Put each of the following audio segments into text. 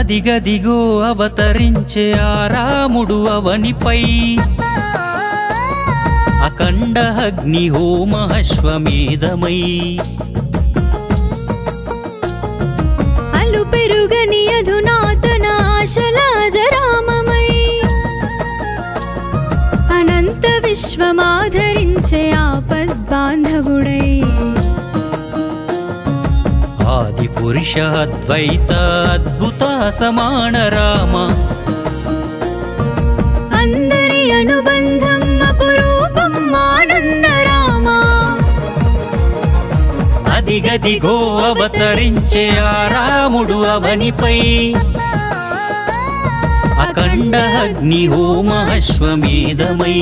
అదిగదిగో అవతరించే ఆ రాముడు అవనిపై అఖండ అగ్ని హోమ అశ్వమేధమై అలు పెరుగని అధునాతన ఆశల అజరామమై అనంత విశ్వమాధరించే ఆపద్బాంధవుడై ఆది పురుష అద్వైత అద్భుత సమాన రామ అందరి అనుబంధం అపురూపం ఆనంద రామ అదిగదిగో అవతరించే ఆ రాముడు అవనిపై అఖండ అగ్ని హోమ అశ్వమేధమై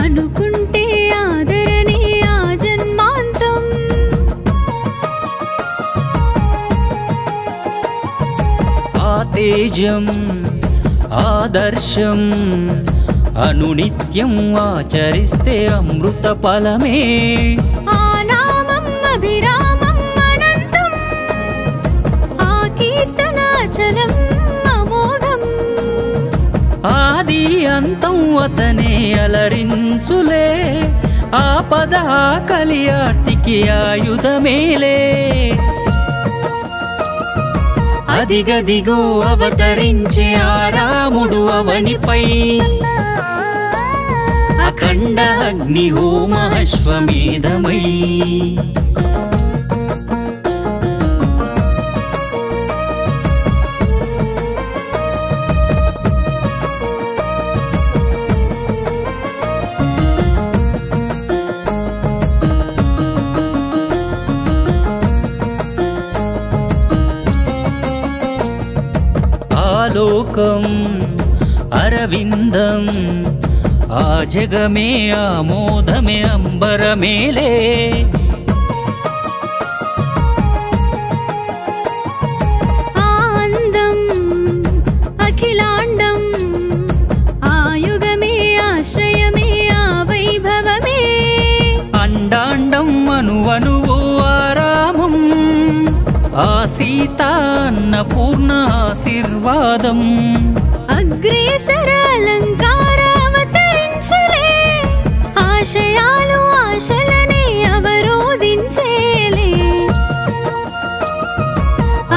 అనుకుంటే ఆదరణే ఆ జన్మాంతం ఆ తేజం ఆదర్శం అనునిత్యం ఆచరిస్తే అమృత ఫలమే ఆ నామం అభిరామం అనంతం ఆ కీర్తనాచలం అమోఘం ఆది అంతం అతనే అలరించులే ఆపద కలియాటికి ఆయుధమేలే అదిగదిగో అవతరించే ఆ రాముడు అవనిపై అఖండ అగ్ని హోమ అశ్వమేధమై ఆలోకం అరవిందం ఆ జగమే ఆమోదమే అంబరమేలే ఆనందం అఖిలాండం ఆ యుగమే ఆశ్రయమే ఆ వైభవమే అండాండం అనువనువు ఆరామం ఆ సీతా అన్నపూర్ణ ఆశీర్వాదం అగ్రేసర అలంకార అవతరించలే ఆశయాలు ఆశలనే అవరోధించేలే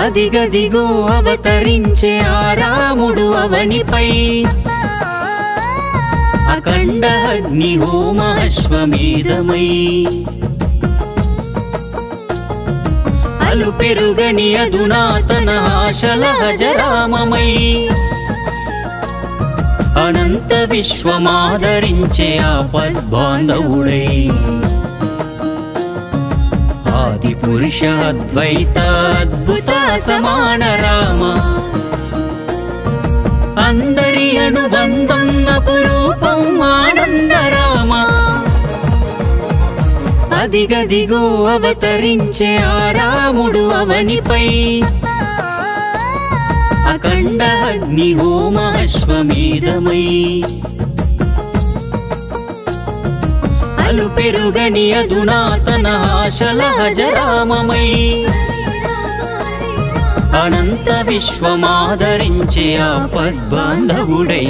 అదిగదిగో అవతరించే ఆ రాముడు అవనిపై అఖండ అగ్ని హోమ అశ్వమేధమై అలు పెరుగని అధునాతన ఆశల అజరామమై అనంత విశ్వమాధరించే ఆపద్బాంధవుడై ఆది పురుష అద్వైత అద్భుత సమాన రామ అందరి అనుబంధం అపురూపం ఆనంద రామ అదిగదిగో అవతరించే ఆ రాముడు అవనిపై అఖండ అగ్ని హోమ అశ్వమేధమై అలు పెరుగని అధునాతన ఆశల అజరామమై అనంత విశ్వమాధరించే ఆపద్బాంధవుడై